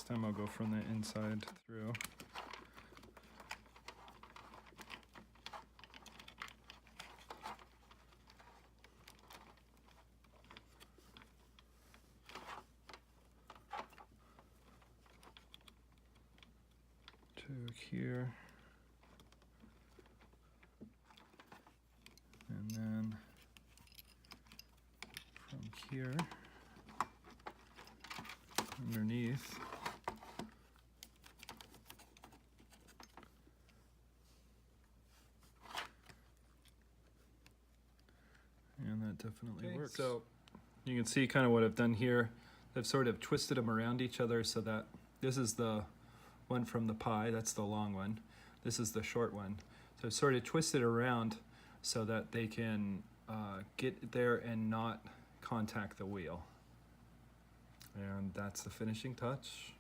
time I'll go from the inside through. To here. And then from here underneath. And that definitely works. So you can see kind of what I've done here. I've sort of twisted them around each other so that this is the one from the pie, that's the long one. This is the short one. So I've sort of twisted around so that they can get there and not contact the wheel. And that's the finishing touch.